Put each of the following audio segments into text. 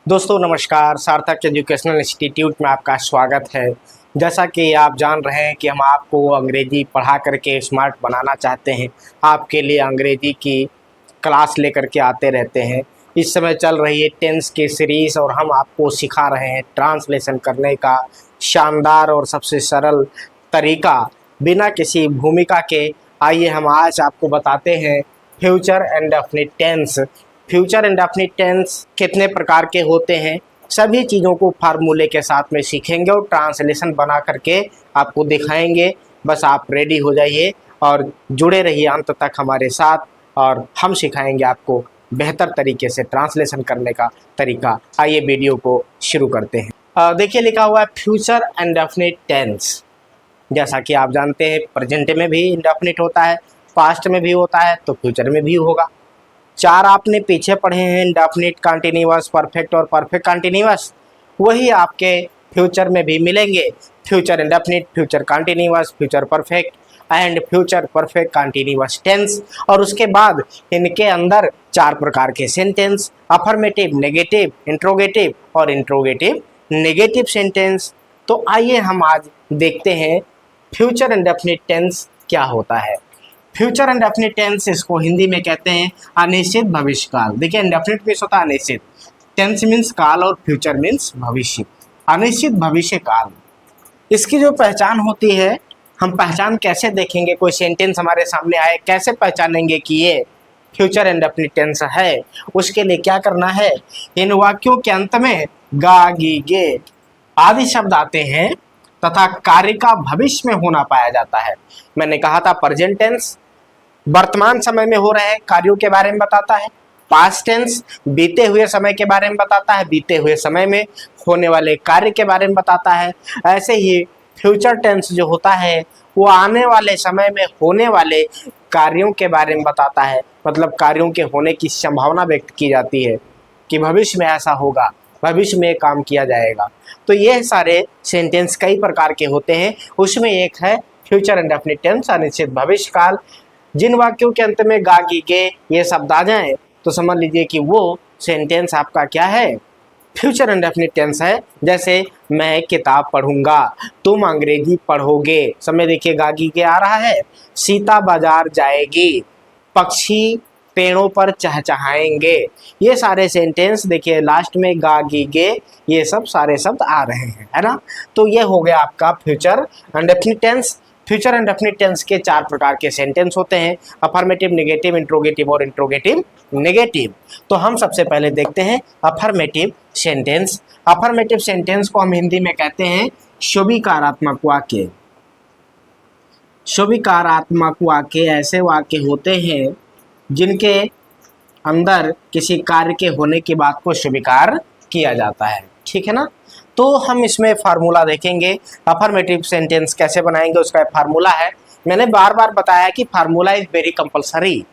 दोस्तों नमस्कार, सार्थक एजुकेशनल इंस्टीट्यूट में आपका स्वागत है। जैसा कि आप जान रहे हैं कि हम आपको अंग्रेजी पढ़ा करके स्मार्ट बनाना चाहते हैं। आपके लिए अंग्रेजी की क्लास लेकर के आते रहते हैं। इस समय चल रही है टेंस की सीरीज़ और हम आपको सिखा रहे हैं ट्रांसलेशन करने का शानदार और सबसे सरल तरीका बिना किसी भूमिका के। आइए हम आज आपको बताते हैं future indefinite tense. Future indefinite tense कितने प्रकार के होते हैं, सभी चीज़ों को फार्मूले के साथ में सीखेंगे और ट्रांसलेशन बना करके आपको दिखाएंगे। बस आप रेडी हो जाइए और जुड़े रहिए अंत तक हमारे साथ और हम सिखाएंगे आपको बेहतर तरीके से ट्रांसलेशन करने का तरीका। आइए वीडियो को शुरू करते हैं। देखिए लिखा हुआ है फ्यूचर इंडेफिनिट टेंस। जैसा कि आप जानते हैं प्रेजेंट में भी इंडेफिनिट होता है, पास्ट में भी होता है, तो फ्यूचर में भी होगा। चार आपने पीछे पढ़े हैं, इंडेफिनिट, कंटिन्यूअस, परफेक्ट और परफेक्ट कंटिन्यूअस, वही आपके फ्यूचर में भी मिलेंगे। Future indefinite, future continuous, future perfect and future perfect continuous tense. और उसके बाद इनके अंदर चार प्रकार के सेंटेंस, अफर्मेटिव, नेगेटिव, इंट्रोगेटिव और इंट्रोगेटिव नेगेटिव सेंटेंस। तो आइए हम आज देखते हैं फ्यूचर इंडेफिनिट टेंस क्या होता है। फ्यूचर इंडेफिनिट टेंस, इसको हिंदी में कहते हैं अनिश्चित भविष्य काल। देखिए इंडेफिनिट मीन्स होता है अनिश्चित, टेंस मीन्स काल और फ्यूचर मीन्स भविष्य, अनिश्चित भविष्य काल। इसकी जो पहचान होती है, हम पहचान कैसे देखेंगे, कोई सेंटेंस हमारे सामने आए कैसे पहचानेंगे कि ये फ्यूचर इंडेफिनिट टेंस है। उसके लिए क्या करना है, इन वाक्यों के अंत में गा, गी, गे आदि शब्द आते हैं तथा कार्य का भविष्य में होना पाया जाता है। मैंने कहा था प्रेजेंट टेंस वर्तमान समय में हो रहे कार्यों के बारे में बताता है, पास्ट टेंस बीते हुए समय के बारे में बताता है, बीते हुए समय में होने वाले कार्य के बारे में बताता है। ऐसे ही फ्यूचर टेंस जो होता है वो आने वाले समय में होने वाले कार्यों के बारे में बताता है, मतलब कार्यों के होने की संभावना व्यक्त की जाती है कि भविष्य में ऐसा होगा, भविष्य में काम किया जाएगा। तो ये सारे सेंटेंस कई प्रकार के होते हैं, उसमें एक है फ्यूचर इंडेफिनिट टेंस अनिश्चित भविष्य काल। जिन वाक्यों के अंत में गा, गी, गे ये शब्द आ जाएं तो समझ लीजिए कि वो सेंटेंस आपका क्या है, फ्यूचर इंडेफिनिट टेंस है। जैसे मैं किताब पढ़ूंगा, तुम अंग्रेजी पढ़ोगे, समय देखिए गा, गी, गे आ रहा है। सीता बाजार जाएगी, पक्षी पेड़ों पर चहचहाएंगे, ये सारे सेंटेंस देखिए लास्ट में गा, गी, गे ये सब सारे शब्द आ रहे हैं, है ना। तो ये हो गया आपका future indefinite tense. Future indefinite tense के चार प्रकार के सेंटेंस होते हैं, अफर्मेटिव, नेगेटिव, इंट्रोगेटिव और इंट्रोगेटिव नेगेटिव। तो हम सबसे पहले देखते हैं अफर्मेटिव सेंटेंस। अफर्मेटिव सेंटेंस को हम हिंदी में कहते हैं शुभिकारात्मक वाक्य। शुभिकारात्मक वाक्य ऐसे वाक्य होते हैं जिनके अंदर किसी कार्य के होने की बात को स्वीकार किया जाता है, ठीक है ना। तो हम इसमें फार्मूला देखेंगे, अफर्मेटिव सेंटेंस कैसे बनाएंगे उसका फार्मूला है। मैंने बार बार बताया कि फार्मूला इज वेरी कंपलसरी।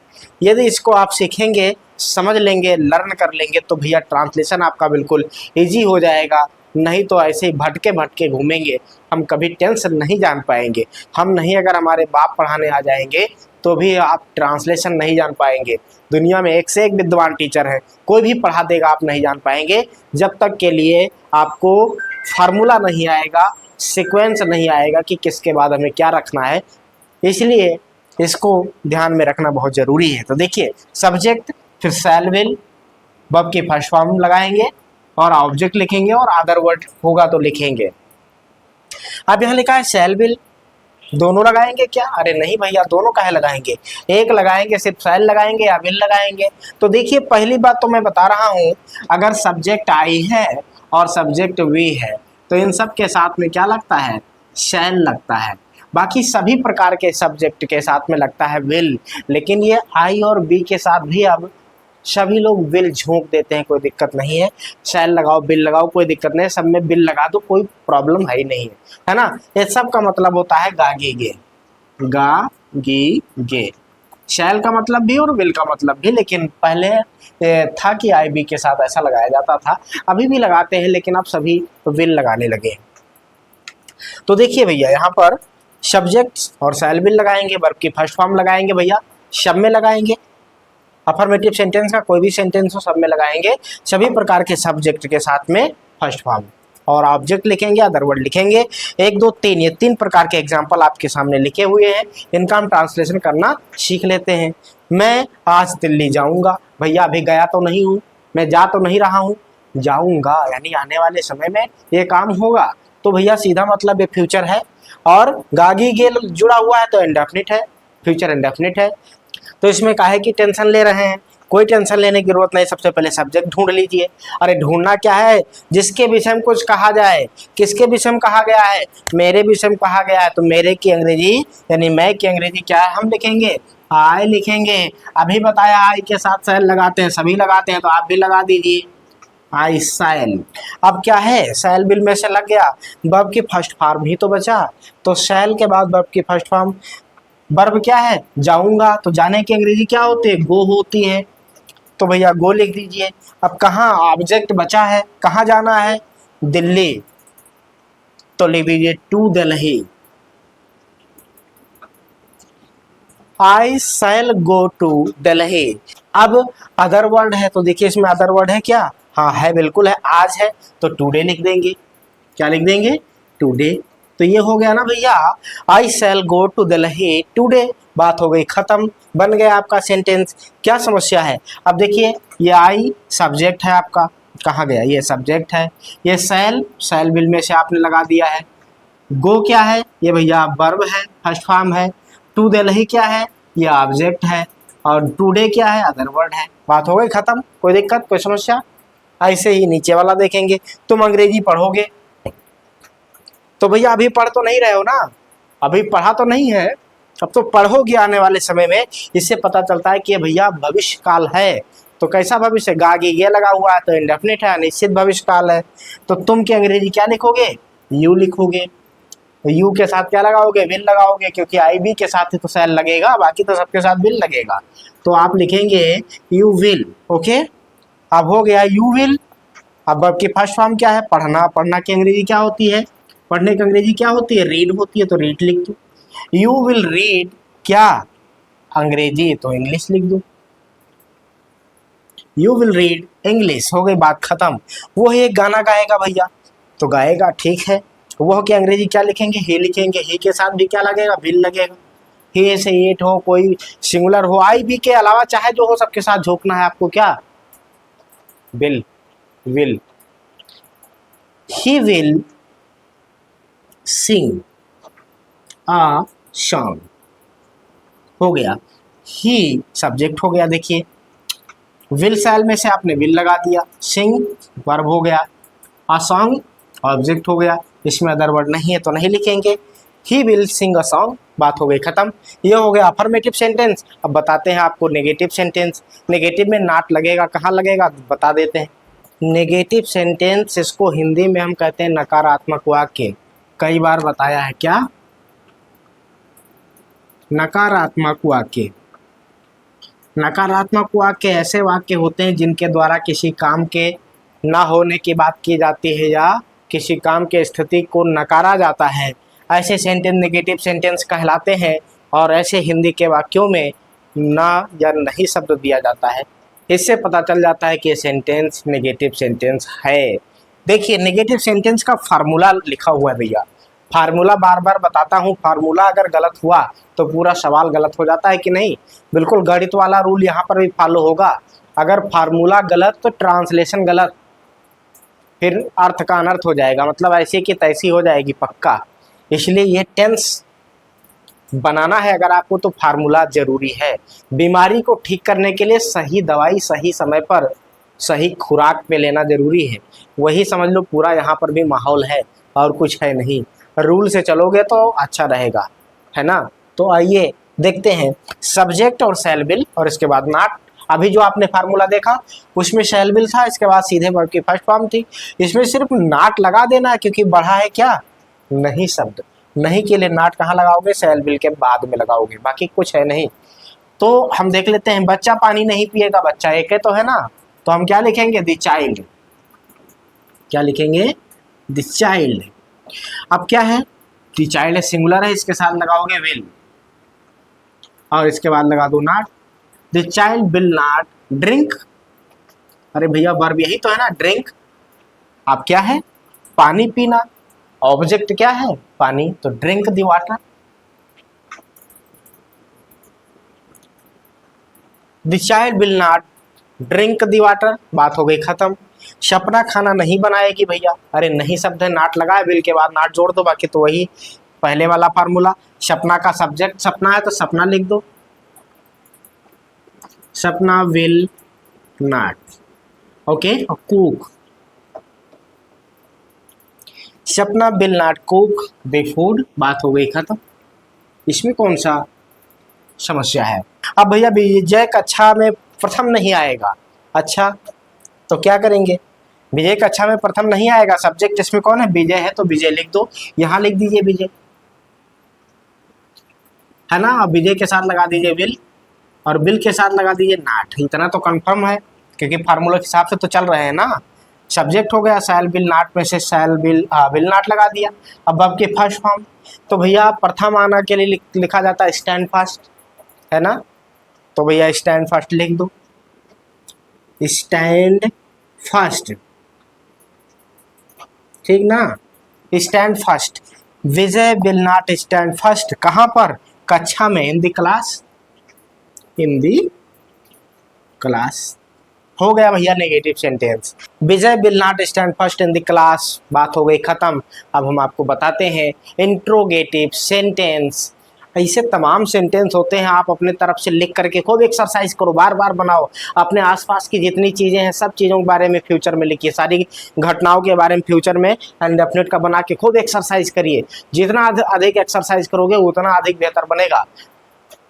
यदि इसको आप सीखेंगे, समझ लेंगे, लर्न कर लेंगे तो भैया ट्रांसलेशन आपका बिल्कुल इजी हो जाएगा। नहीं तो ऐसे ही भटके भटके घूमेंगे, हम कभी टेंस नहीं जान पाएंगे। हम नहीं, अगर हमारे बाप पढ़ाने आ जाएंगे तो भी आप ट्रांसलेशन नहीं जान पाएंगे। दुनिया में एक से एक विद्वान टीचर हैं, कोई भी पढ़ा देगा, आप नहीं जान पाएंगे जब तक के लिए आपको फार्मूला नहीं आएगा, सीक्वेंस नहीं आएगा कि किसके बाद हमें क्या रखना है। इसलिए इसको ध्यान में रखना बहुत ज़रूरी है। तो देखिए सब्जेक्ट, फिर शैल विल, वर्ब की फर्स्ट फॉर्म लगाएंगे और ऑब्जेक्ट लिखेंगे और अदर वर्ड होगा तो लिखेंगे। अब यहाँ लिखा है शैल विल, दोनों लगाएंगे क्या? अरे नहीं भैया, दोनों काहे लगाएंगे, एक लगाएंगे, सिर्फ शैल लगाएंगे या विल लगाएंगे। तो देखिए पहली बात तो मैं बता रहा हूँ, अगर सब्जेक्ट आई है और सब्जेक्ट वी है तो इन सब के साथ में क्या लगता है, शैल लगता है। बाकी सभी प्रकार के सब्जेक्ट के साथ में लगता है विल, लेकिन ये आई और बी के साथ भी अब सभी लोग विल झोंक देते हैं, कोई दिक्कत नहीं है। शैल लगाओ, बिल लगाओ, कोई दिक्कत नहीं है, सब में बिल लगा दो, कोई प्रॉब्लम है ही नहीं है ना। ये सब का मतलब होता है गा, गी, गे, गा, गी, गे। शैल का मतलब भी और विल का मतलब भी, लेकिन पहले था कि आई बी के साथ ऐसा लगाया जाता था, अभी भी लगाते हैं, लेकिन अब सभी विल लगाने लगे। तो देखिए भैया यहाँ पर सब्जेक्ट और शैल विल लगाएंगे, वर्ब की फर्स्ट फॉर्म लगाएंगे भैया, सब में लगाएंगे। अफर्मेटिव सेंटेंस का कोई भी सेंटेंस हो सब में लगाएंगे सभी प्रकार के सब्जेक्ट के साथ में फर्स्ट फॉर्म, और ऑब्जेक्ट लिखेंगे, अदर वर्ड लिखेंगे। 1 2 3 ये 3 प्रकार के एग्जाम्पल आपके सामने लिखे हुए हैं, इनका हम ट्रांसलेशन करना सीख लेते हैं। मैं आज दिल्ली जाऊंगा, भैया अभी गया तो नहीं हूँ, मैं जा तो नहीं रहा हूँ, जाऊंगा यानी आने वाले समय में ये काम होगा, तो भैया सीधा मतलब ये फ्यूचर है, और गागी गेल जुड़ा हुआ है तो इंडेफिनिट है, फ्यूचर इंडेफिनिट है। तो इसमें काहे की टेंशन ले रहे हैं, कोई टेंशन लेने की जरूरत नहीं। सबसे पहले सब्जेक्ट ढूंढ लीजिए। अरे ढूंढना क्या है, जिसके विषय में कुछ कहा जाए, किसके विषय में कहा गया है, मेरे विषय में कहा गया है, तो मेरे की अंग्रेजी यानी मैं की अंग्रेजी क्या है, हम लिखेंगे आई लिखेंगे। अभी बताया आई के साथ सैल लगाते हैं, सभी लगाते हैं, तो आप भी लगा दीजिए आई सैल। अब क्या है, सैल बिल में से लग गया, वर्ब की फर्स्ट फॉर्म ही तो बचा, तो सैल के बाद वर्ब की फर्स्ट फॉर्म वर्ब क्या है, जाऊंगा, तो जाने की अंग्रेजी क्या होती है, गो होती है, तो भैया गो लिख दीजिए। अब कहाँ ऑब्जेक्ट बचा है, कहाँ जाना है, दिल्ली, तो लिख दीजिए to Delhi, I shall go to Delhi. अब अदर वर्ड है, तो देखिए इसमें अदर वर्ड है क्या, हाँ है, बिल्कुल है, आज है, तो टुडे लिख देंगे। क्या लिख देंगे, टुडे। तो ये हो गया ना भैया, आई shall go to Delhi today, बात हो गई खत्म, बन गया आपका सेंटेंस। क्या समस्या है, अब देखिए ये आई सब्जेक्ट है आपका, कहाँ गया, ये सब्जेक्ट है, ये शैल बिल में से आपने लगा दिया है। गो क्या है, ये भैया वर्ब है, फर्स्ट फॉर्म है। टू दिल्ली क्या है, ये ऑब्जेक्ट है, और टुडे क्या है, अदर वर्ड है, बात हो गई खत्म। कोई दिक्कत, कोई समस्या। ऐसे ही नीचे वाला देखेंगे, तुम अंग्रेजी पढ़ोगे, तो भैया अभी पढ़ तो नहीं रहे हो ना, अभी पढ़ा तो नहीं है, अब तो पढ़ोगे आने वाले समय में। इससे पता चलता है कि भैया भविष्य काल है, तो कैसा भविष्य, गागी ये लगा हुआ है तो इंडेफिनिट है, निश्चित भविष्य काल है। तो तुम की अंग्रेजी क्या लिखोगे, यू लिखोगे, यू के साथ क्या लगाओगे, विल लगाओगे, क्योंकि आई बी के साथ ही तो शैल लगेगा, बाकी तो सबके साथ विल लगेगा, तो आप लिखेंगे यू विल। ओके, अब हो गया यू विल। अब की फर्स्ट फॉर्म क्या है, पढ़ना, पढ़ना की अंग्रेजी क्या होती है, पढ़ने की अंग्रेजी क्या होती है, रीड होती है, तो रीड लिख दो। यू विल रीड क्या, अंग्रेजी, तो इंग्लिश लिख दो, यू विल रीड इंग्लिश, हो गई बात खत्म। वो एक गाना गाएगा भैया, तो गाएगा, ठीक है, वह की अंग्रेजी क्या लिखेंगे, ही लिखेंगे, ही के साथ भी क्या लगेगा, विल लगेगा। ही से एट हो, कोई सिंगुलर हो, आई बी के अलावा चाहे जो हो सबके साथ झोंकना है आपको, क्या, will, will. He will sing uh song, हो गया, ही सब्जेक्ट हो गया, देखिए विल शैल में से आपने विल लगा दिया, सिंग वर्ब हो गया, आ सॉन्ग ऑब्जेक्ट हो गया, इसमें अदर वर्ड नहीं है तो नहीं लिखेंगे, he will sing a song, बात हो गई खत्म। ये हो गया अफर्मेटिव सेंटेंस। अब बताते हैं आपको नेगेटिव सेंटेंस। नेगेटिव में नॉट लगेगा, कहाँ लगेगा बता देते हैं। नेगेटिव सेंटेंस, इसको हिंदी में हम कहते हैं नकारात्मक वाक्य, कई बार बताया है, क्या, नकारात्मक वाक्य। नकारात्मक वाक्य ऐसे वाक्य होते हैं जिनके द्वारा किसी काम के ना होने की बात की जाती है या किसी काम के स्थिति को नकारा जाता है, ऐसे सेंटेंस नेगेटिव सेंटेंस कहलाते हैं। और ऐसे हिंदी के वाक्यों में ना या नहीं शब्द दिया जाता है, इससे पता चल जाता है कि ये सेंटेंस नेगेटिव सेंटेंस है। देखिए नेगेटिव सेंटेंस का फार्मूला लिखा हुआ है भैया, फार्मूला बार बार बताता हूँ, फार्मूला अगर गलत हुआ तो पूरा सवाल गलत हो जाता है कि नहीं, बिल्कुल गणित वाला रूल यहाँ पर भी फॉलो होगा। अगर फार्मूला गलत तो ट्रांसलेशन गलत, फिर अर्थ का अनर्थ हो जाएगा, मतलब ऐसी की तैसी हो जाएगी पक्का। इसलिए ये टेंस बनाना है अगर आपको तो फार्मूला जरूरी है। बीमारी को ठीक करने के लिए सही दवाई सही समय पर सही खुराक पे लेना जरूरी है, वही समझ लो पूरा यहाँ पर भी माहौल है, और कुछ है नहीं। रूल से चलोगे तो अच्छा रहेगा, है ना। तो आइए देखते हैं सब्जेक्ट और शैल बिल, और इसके बाद नॉट। अभी जो आपने फार्मूला देखा उसमें शैल बिल था, इसके बाद सीधे वर्ब की फर्स्ट फॉर्म थी, इसमें सिर्फ नॉट लगा देना है क्योंकि बढ़ा है क्या, नहीं शब्द, नहीं के लिए नॉट कहाँ लगाओगे, शैल बिल के बाद में लगाओगे, बाकी कुछ है नहीं। तो हम देख लेते हैं, बच्चा पानी नहीं पिएगा, बच्चा एक है तो है ना, तो हम क्या लिखेंगे, द चाइल्ड, क्या लिखेंगे, द चाइल्ड। अब क्या है, द चाइल्ड सिंगुलर है, इसके साथ लगाओगे विल, और इसके बाद लगा दो not, the child will not drink. अरे भैया वर्ब यही तो है ना, ड्रिंक। आप क्या है, पानी पीना। ऑब्जेक्ट क्या है, पानी, तो drink the water. The child will not drink the water, बात हो गई खत्म। सपना खाना नहीं बनाएगी भैया, अरे नहीं शब्द है, नाट लगाए, विल के बाद नाट जोड़ दो, बाकी तो वही पहले वाला फार्मूला। सपना का सब्जेक्ट सपना है तो सपना लिख दो, सपना विल नॉट, ओके। कुक, सपना will not cook the food, बात हो गई खत्म। इसमें कौन सा समस्या है। अब भैया विजय कक्षा में प्रथम नहीं आएगा, अच्छा तो क्या करेंगे, विजय कक्षा में प्रथम नहीं आएगा, सब्जेक्ट इसमें कौन है, विजय है, तो विजय लिख दो, यहां लिख दीजिए विजय, है ना। अब विजय के साथ लगा दीजिए विल, और विल के साथ लगा दीजिए नॉट। इतना तो कंफर्म है क्योंकि फार्मूला के हिसाब से तो चल रहे हैं ना। सब्जेक्ट हो गया, शैल विल नॉट में से शैल विल विल नॉट लगा दिया। अब आपके फर्स्ट फॉर्म, तो भैया प्रथम आना के लिए लिखा जाता है स्टैंड फर्स्ट, है ना, तो भैया स्टैंड फर्स्ट लिख दो, स्टैंड फर्स्ट, ठीक ना, stand first. Vijay will not stand first, कहां पर, कक्षा में, in the class, in the class. हो गया भैया negative sentence, Vijay will not stand first in the class, बात हो गई खत्म। अब हम आपको बताते हैं इंट्रोगेटिव सेंटेंस। ऐसे तमाम सेंटेंस होते हैं, आप अपने तरफ से लिख करके खूब एक्सरसाइज करो, बार बार बनाओ, अपने आसपास की जितनी चीज़ें हैं सब चीज़ों के बारे में फ्यूचर में लिखिए, सारी घटनाओं के बारे में फ्यूचर में इंडेफिनिट का बना के खूब एक्सरसाइज करिए। जितना अधिक एक्सरसाइज करोगे उतना अधिक बेहतर बनेगा।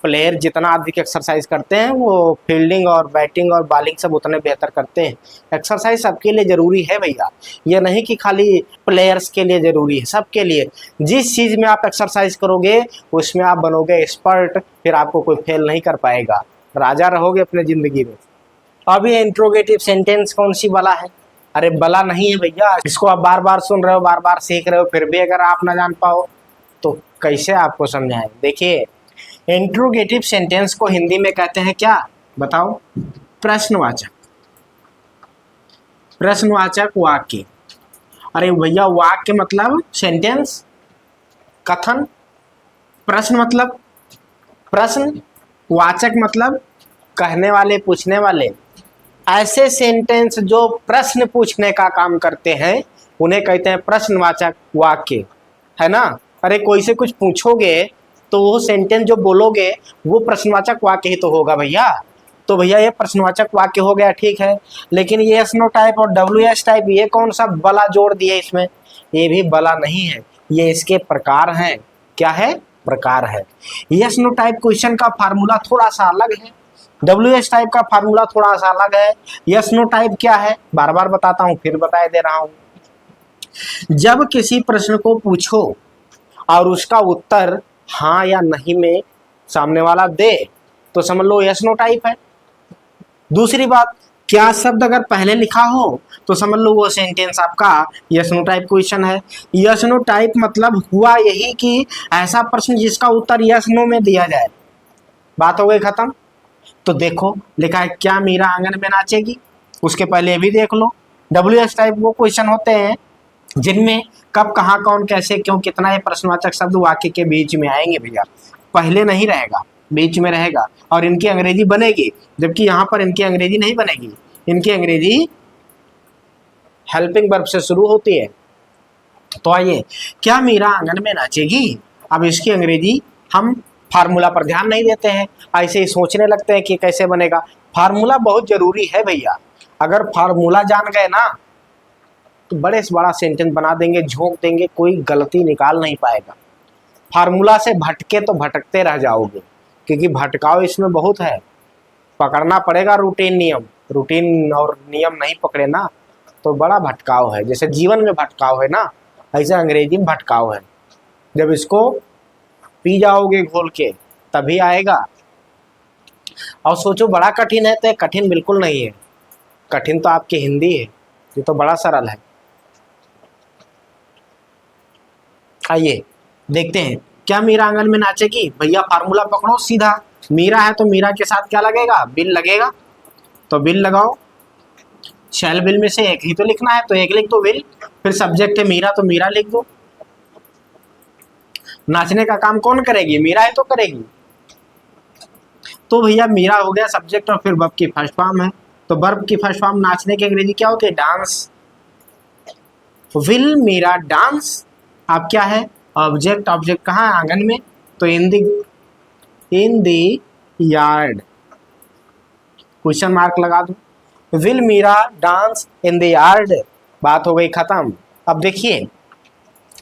प्लेयर जितना अधिक एक्सरसाइज करते हैं वो फील्डिंग और बैटिंग और बॉलिंग सब उतने बेहतर करते हैं। एक्सरसाइज सबके लिए ज़रूरी है भैया, ये नहीं कि खाली प्लेयर्स के लिए ज़रूरी है, सबके लिए। जिस चीज़ में आप एक्सरसाइज करोगे उसमें आप बनोगे एक्सपर्ट, फिर आपको कोई फेल नहीं कर पाएगा, राजा रहोगे अपने ज़िंदगी में। अब ये इंट्रोगेटिव सेंटेंस कौन सी बला है, अरे बला नहीं है भैया, इसको आप बार बार सुन रहे हो, बार बार सीख रहे हो, फिर भी अगर आप ना जान पाओ तो कैसे आपको समझाएं। देखिए इंट्रोगेटिव सेंटेंस को हिंदी में कहते हैं क्या, बताओ, प्रश्नवाचक, प्रश्नवाचक वाक्य। अरे भैया वाक्य मतलब सेंटेंस, कथन, प्रश्न मतलब प्रश्न, वाचक मतलब कहने वाले, पूछने वाले। ऐसे सेंटेंस जो प्रश्न पूछने का काम करते हैं उन्हें कहते हैं प्रश्नवाचक वाक्य, है ना। अरे कोई से कुछ पूछोगे तो वो सेंटेंस जो बोलोगे वो प्रश्नवाचक वाक्य ही तो होगा भैया। तो भैया ये प्रश्नवाचक वाक्य हो गया, ठीक है। लेकिन ये यस नो टाइप और डब्ल्यू एस टाइप ये कौन सा बला जोड़ दिए इसमें, ये भी बला नहीं है, ये इसके प्रकार हैं। क्या है, प्रकार है। यस नो टाइप क्वेश्चन का फार्मूला थोड़ा सा अलग है, डब्ल्यू एस टाइप का फार्मूला थोड़ा सा अलग है। यस नो टाइप क्या है, बार बार बताता हूँ, फिर बता दे रहा हूँ। जब किसी प्रश्न को पूछो और उसका उत्तर हाँ या नहीं में सामने वाला दे तो समझ लो यस नो टाइप है। दूसरी बात, क्या शब्द अगर पहले लिखा हो तो समझ लो वो सेंटेंस आपका यस नो टाइप क्वेश्चन है। यस नो टाइप मतलब हुआ यही कि ऐसा प्रश्न जिसका उत्तर यस नो में दिया जाए, बात हो गई खत्म। तो देखो लिखा है क्या मीरा आंगन में नाचेगी, उसके पहले भी देख लो। डब्ल्यू एस टाइप वो क्वेश्चन होते हैं जिनमें कब, कहाँ, कौन, कैसे, क्यों, कितना, ये प्रश्नवाचक शब्द वाक्य के बीच में आएंगे भैया, पहले नहीं रहेगा, बीच में रहेगा, और इनकी अंग्रेजी बनेगी, जबकि यहाँ पर इनकी अंग्रेजी नहीं बनेगी, इनकी अंग्रेजी हेल्पिंग वर्ब से शुरू होती है। तो आइए, क्या मीरा आंगन में नाचेगी, अब इसकी अंग्रेजी हम फार्मूला पर ध्यान नहीं देते हैं, ऐसे ही सोचने लगते हैं कि कैसे बनेगा। फार्मूला बहुत जरूरी है भैया, अगर फार्मूला जान गए ना तो बड़े से बड़ा सेंटेंस बना देंगे, झोंक देंगे, कोई गलती निकाल नहीं पाएगा। फार्मूला से भटके तो भटकते रह जाओगे, क्योंकि भटकाव इसमें बहुत है, पकड़ना पड़ेगा रूटीन नियम, रूटीन और नियम नहीं पकड़े ना तो बड़ा भटकाव है। जैसे जीवन में भटकाव है ना, ऐसे अंग्रेजी में भटकाव है। जब इसको पी जाओगे घोल के तभी आएगा। और सोचो बड़ा कठिन है, तो कठिन बिल्कुल नहीं है, कठिन तो आपकी हिंदी है, ये तो बड़ा सरल है। आइए देखते हैं, क्या मीरा आंगन में नाचेगी, भैया फार्मूला पकड़ो सीधा, मीरा है तो मीरा के साथ क्या लगेगा, विल लगेगा, तो विल लगाओ। शैल विल में से एक ही तो लिखना है तो एक लिख दो विल, फिर सब्जेक्ट है मीरा तो मीरा लिख दो। नाचने का काम कौन करेगी, मीरा है तो करेगी। तो भैया मीरा हो गया सब्जेक्ट और फिर वर्ब की फर्स्ट फॉर्म है, तो वर्ब की फर्स्ट फॉर्म नाचने की अंग्रेजी क्या होती है, डांस। विल मीरा डांस, अब क्या है ऑब्जेक्ट, ऑब्जेक्ट कहाँ है आंगन में, तो in the yard, question mark लगा दो। Will Meera dance in the yard, बात हो गई खत्म। अब देखिए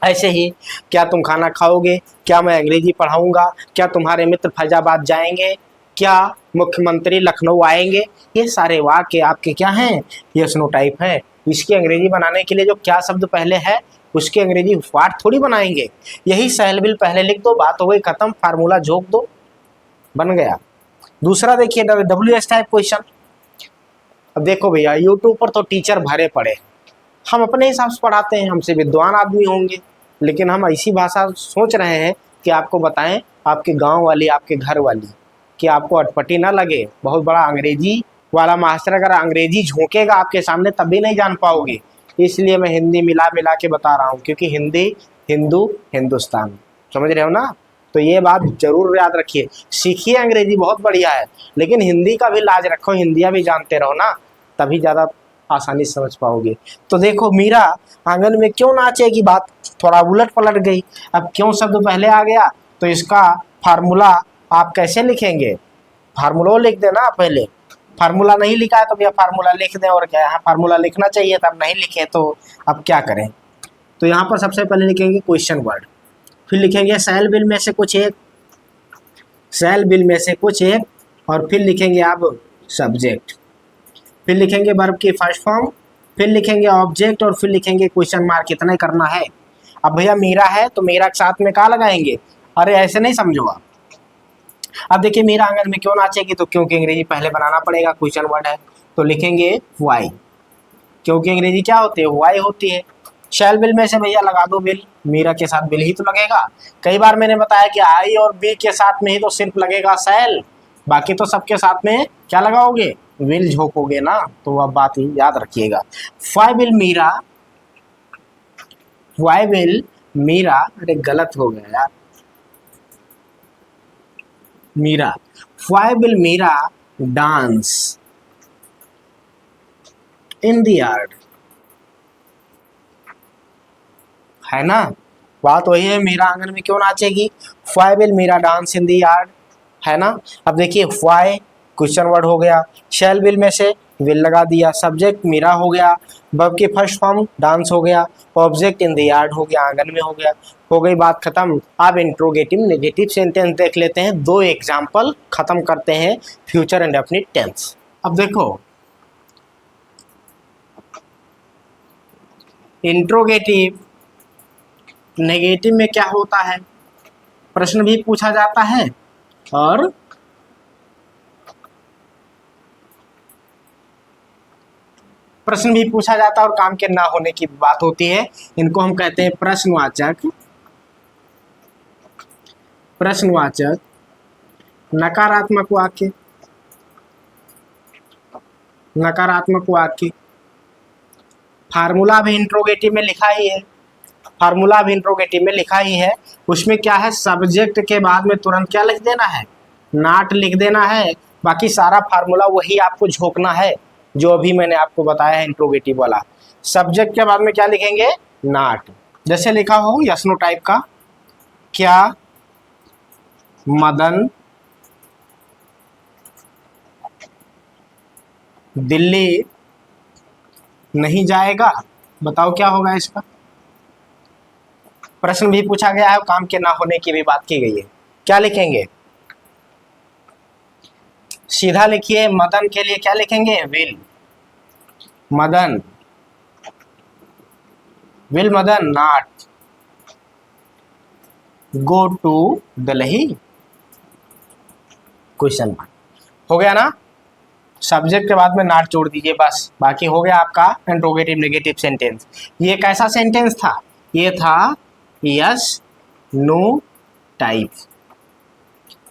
ऐसे ही, क्या तुम खाना खाओगे, क्या मैं अंग्रेजी पढ़ाऊंगा, क्या तुम्हारे मित्र फैजाबाद जाएंगे, क्या मुख्यमंत्री लखनऊ आएंगे, ये सारे वाक्य आपके क्या हैं, ये स्नो टाइप है। इसकी अंग्रेजी बनाने के लिए जो क्या शब्द पहले है उसकी अंग्रेजी वाट थोड़ी बनाएंगे, यही सहल बिल पहले लिख दो, बात हो गई खत्म, फार्मूला झोंक दो, बन गया। दूसरा देखिए WH टाइप क्वेश्चन। अब देखो भैया यूट्यूब पर तो टीचर भरे पड़े, हम अपने हिसाब से पढ़ाते हैं, हमसे विद्वान आदमी होंगे, लेकिन हम ऐसी भाषा सोच रहे हैं कि आपको बताएं, आपके गांव वाली, आपके घर वाली, कि आपको अटपटी ना लगे। बहुत बड़ा अंग्रेजी वाला मास्टर अगर अंग्रेजी झोंकेगा आपके सामने तब भी नहीं जान पाओगे, इसलिए मैं हिंदी मिला मिला के बता रहा हूँ, क्योंकि हिंदी हिंदू हिंदुस्तान, समझ रहे हो ना। तो ये बात जरूर याद रखिए, सीखिए अंग्रेजी बहुत बढ़िया है, लेकिन हिंदी का भी लाज रखो, हिंदिया भी जानते रहो ना, तभी ज़्यादा आसानी से समझ पाओगे। तो देखो मीरा आंगन में क्यों नाचेगी, बात थोड़ा उलट पलट गई। अब क्यों शब्द पहले आ गया, तो इसका फार्मूला आप कैसे लिखेंगे, फार्मूला लिख देना पहले, फार्मूला नहीं लिखा है तो भैया फार्मूला लिख दें, और क्या, यहाँ फार्मूला लिखना चाहिए था, अब नहीं लिखे तो अब क्या करें। तो यहाँ पर सबसे पहले लिखेंगे क्वेश्चन वर्ड, फिर लिखेंगे सेल बिल में से कुछ एक, सेल बिल में से कुछ एक, और फिर लिखेंगे आप सब्जेक्ट, फिर लिखेंगे वर्ब की फर्स्ट फॉर्म, फिर लिखेंगे ऑब्जेक्ट, और फिर लिखेंगे क्वेश्चन मार्क, इतना ही करना है। अब भैया मीरा है तो मीरा के साथ में कहाँ लगाएंगे, अरे ऐसे नहीं समझो आप। अब देखिए मीरा आंगन में क्यों नाचेगी, तो क्योंकि अंग्रेजी पहले बनाना पड़ेगा, क्वेश्चन वर्ड है, तो लिखेंगे वाई, क्योंकि अंग्रेजी क्या होती है, वाई होती है। शैल बिल में से भैया लगा दो बिल, मीरा के साथ बिल ही तो लगेगा। कई बार मैंने बताया कि आई और बी के साथ में ही तो सिर्फ लगेगा शैल, बाकी तो सबके साथ में क्या लगाओगे, विल झोंकोगे ना, तो अब बात ही याद रखिएगा। Why will Meera, why will Meera, अरे गलत हो गया यार, Meera, why will Meera dance in the yard, है ना, बात वही है, मीरा आंगन में क्यों नाचेगी, why will Meera dance in the yard, है ना। अब देखिए वाई क्वेश्चन वर्ड हो गया, शैल विल में से विल लगा दिया, सब्जेक्ट मीरा हो गया, वर्ब की फर्स्ट फॉर्म डांस हो गया, ऑब्जेक्ट इन द यार्ड हो गया, आंगन में हो गया, हो गई बात खत्म। अब इंट्रोगेटिव नेगेटिव सेंटेंस देख लेते हैं, दो एग्जाम्पल खत्म करते हैं फ्यूचर इंडेफिनिट टेंस। अब देखो इंट्रोगेटिव नेगेटिव में क्या होता है, प्रश्न भी पूछा जाता है और प्रश्न भी पूछा जाता है और काम के ना होने की बात होती है, इनको हम कहते हैं प्रश्नवाचक, प्रश्नवाचक नकारात्मक वाक्य, नकारात्मक वाक्य। फार्मूला भी इंट्रोगेटिव में लिखा ही है, फार्मूला भी इंट्रोगेटिव में लिखा ही है, उसमें क्या है सब्जेक्ट के बाद में तुरंत क्या लिख देना है, नॉट लिख देना है, बाकी सारा फार्मूला वही आपको झोंकना है जो अभी मैंने आपको बताया है इंट्रोगेटिव वाला। सब्जेक्ट के बाद में क्या लिखेंगे, नॉट, जैसे लिखा हो यस नो टाइप का, क्या मदन दिल्ली नहीं जाएगा, बताओ क्या होगा इसका, प्रश्न भी पूछा गया है, काम के ना होने की भी बात की गई है, क्या लिखेंगे, सीधा लिखिए, मदन के लिए क्या लिखेंगे, will Madan, will Madan not go to Delhi, question mark, हो गया ना। सब्जेक्ट के बाद में नॉट जोड़ दीजिए, बस बाकी हो गया आपका इंट्रोगेटिव नेगेटिव सेंटेंस। ये कैसा सेंटेंस था, ये था yes no type,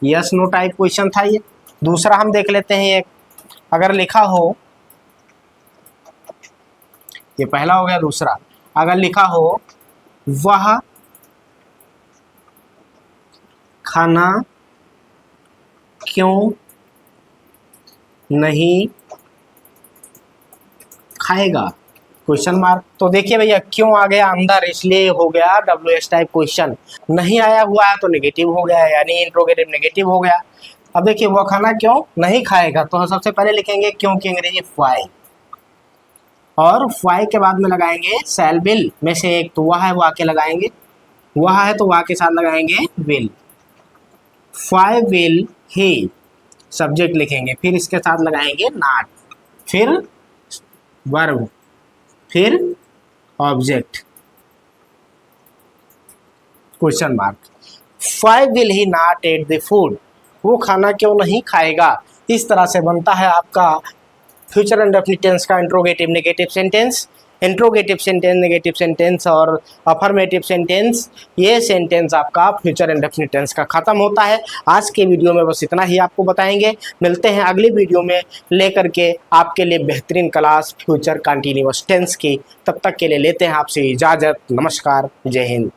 yes no type question था ये। दूसरा हम देख लेते हैं एक, अगर लिखा हो, ये पहला हो गया। दूसरा, अगर लिखा हो वह खाना क्यों नहीं खाएगा, क्वेश्चन मार्क। तो देखिए भैया क्यों आ गया अंदर, इसलिए हो गया डब्ल्यू एस टाइप क्वेश्चन। नहीं आया हुआ है तो नेगेटिव हो गया, यानी इंट्रोगेटिव नेगेटिव हो गया। अब देखिए वो खाना क्यों नहीं खाएगा, तो हम सबसे पहले लिखेंगे क्यों की अंग्रेजी वाई, और वाई के बाद में लगाएंगे शैल विल में से एक, तो वह है वो आके लगाएंगे, वह है तो वह के साथ लगाएंगे will. Why will he subject लिखेंगे, फिर इसके साथ लगाएंगे नॉट, फिर वर्ब, फिर object, question mark. Why will he not eat the food, वो खाना क्यों नहीं खाएगा। इस तरह से बनता है आपका फ्यूचर इंडेफिनिट टेंस का interrogative negative sentence. Interrogative sentence, negative sentence और अफर्मेटिव सेंटेंस, ये सेंटेंस आपका फ्यूचर इंडेफिनिट टेंस का खत्म होता है। आज के वीडियो में बस इतना ही आपको बताएंगे। मिलते हैं अगली वीडियो में लेकर के आपके लिए बेहतरीन क्लास फ्यूचर कंटिन्यूअस टेंस की। तब तक के लिए लेते हैं आपसे इजाज़त। नमस्कार, जय हिंद।